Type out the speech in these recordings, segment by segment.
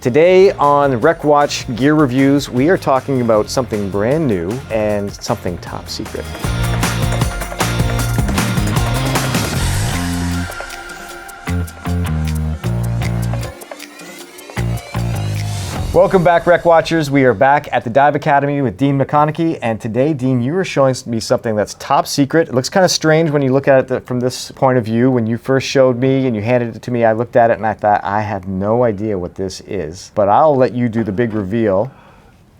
Today on Wreckwatch Gear Reviews, we are talking about something brand new and something top secret. Welcome back, Wreckwatchers. We are back at the Dive Academy with Dean McConnachie, and today, Dean, you were showing me something that's top secret. It looks kind of strange when you look at it from this point of view. When you first showed me and you handed it to me, I looked at it and I thought, I have no idea what this is, but I'll let you do the big reveal.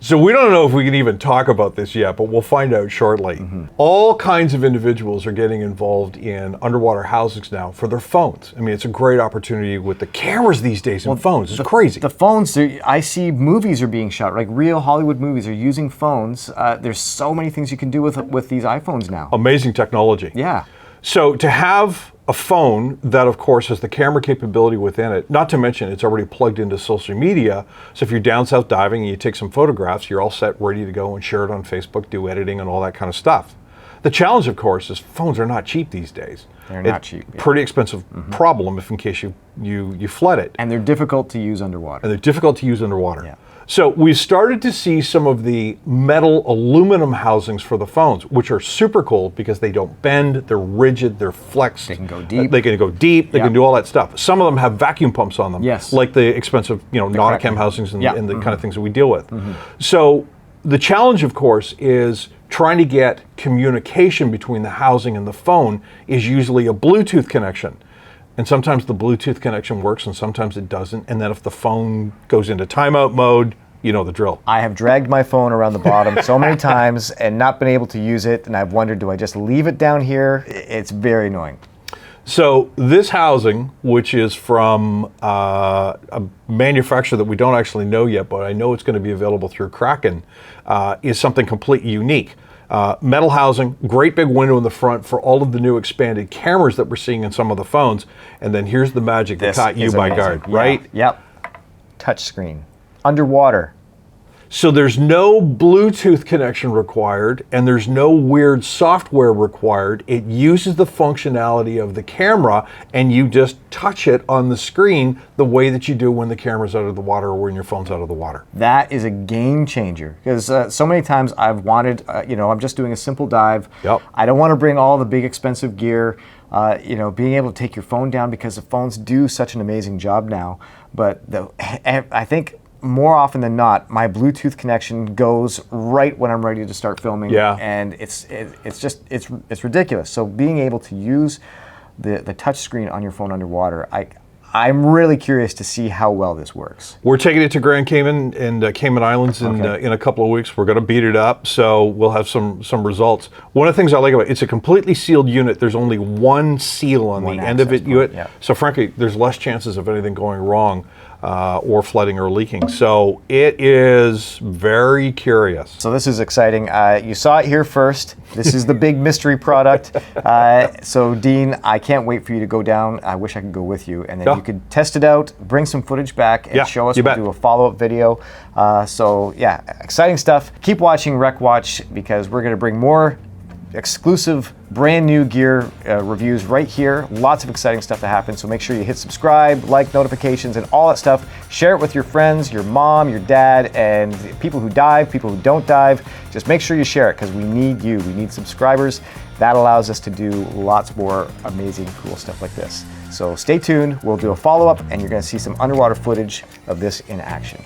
So we don't know if we can even talk about this yet, but we'll find out shortly. All kinds of individuals are getting involved in underwater housings now for their phones. I mean, it's a great opportunity with the cameras these days and phones. It's crazy. The phones, I see movies are being shot, like real Hollywood movies are using phones. There's so many things you can do with these iPhones now. Amazing technology. Yeah. So to have a phone that, of course, has the camera capability within it, not to mention it's already plugged into social media. So if you're down south diving and you take some photographs, you're all set, ready to go and share it on Facebook, do editing and all that kind of stuff. The challenge, of course, is phones are not cheap these days. They're not cheap. Yeah. Pretty expensive problem if in case you flood it. And they're difficult to use underwater. Yeah. So we've started to see some of the metal aluminum housings for the phones, which are super cool because they don't bend, they're rigid, they're flexed. They can go deep. They can do all that stuff. Some of them have vacuum pumps on them. Yes. Like the expensive, Nauticam housings and the kind of things that we deal with. So the challenge, of course, is trying to get communication between the housing and the phone is usually a Bluetooth connection. And sometimes the Bluetooth connection works and sometimes it doesn't. And then if the phone goes into timeout mode, you know the drill. I have dragged my phone around the bottom so many times and not been able to use it. And I've wondered, do I just leave it down here? It's very annoying. So this housing, which is from a manufacturer that we don't actually know yet, but I know it's going to be available through Kraken, is something completely unique. Metal housing, great big window in the front for all of the new expanded cameras that we're seeing in some of the phones. And then here's the magic that caught you by guard, right? Yep. Touch screen. Underwater. So there's no Bluetooth connection required and there's no weird software required. It uses the functionality of the camera and you just touch it on the screen the way that you do when the camera's out of the water or when your phone's out of the water. That is a game changer because so many times I've wanted, I'm just doing a simple dive. Yep. I don't want to bring all the big expensive gear. Being able to take your phone down because the phones do such an amazing job now. But I think more often than not, my Bluetooth connection goes right when I'm ready to start filming. Yeah. And it's ridiculous. So being able to use the touch screen on your phone underwater, I'm really curious to see how well this works. We're taking it to Grand Cayman and Cayman Islands in a couple of weeks. We're going to beat it up, so we'll have some results. One of the things I like about it's a completely sealed unit. There's only one seal on the end of it. So frankly, there's less chances of anything going wrong or flooding or leaking. So it is very curious. So this is exciting. You saw it here first. This is the big mystery product. So Dean, I can't wait for you to go down. I wish I could go with you, and then you could test it out, bring some footage back, and show us. We'll do a follow-up video. Exciting stuff. Keep watching Wreckwatch because we're going to bring more exclusive brand new gear reviews right here. Lots of exciting stuff to happen, so make sure you hit subscribe, like notifications, and all that stuff. Share it with your friends, your mom, your dad, and people who dive, people who don't dive. Just make sure you share it because we need you. We need subscribers. That allows us to do lots more amazing, cool stuff like this. So stay tuned. We'll do a follow-up, and you're going to see some underwater footage of this in action.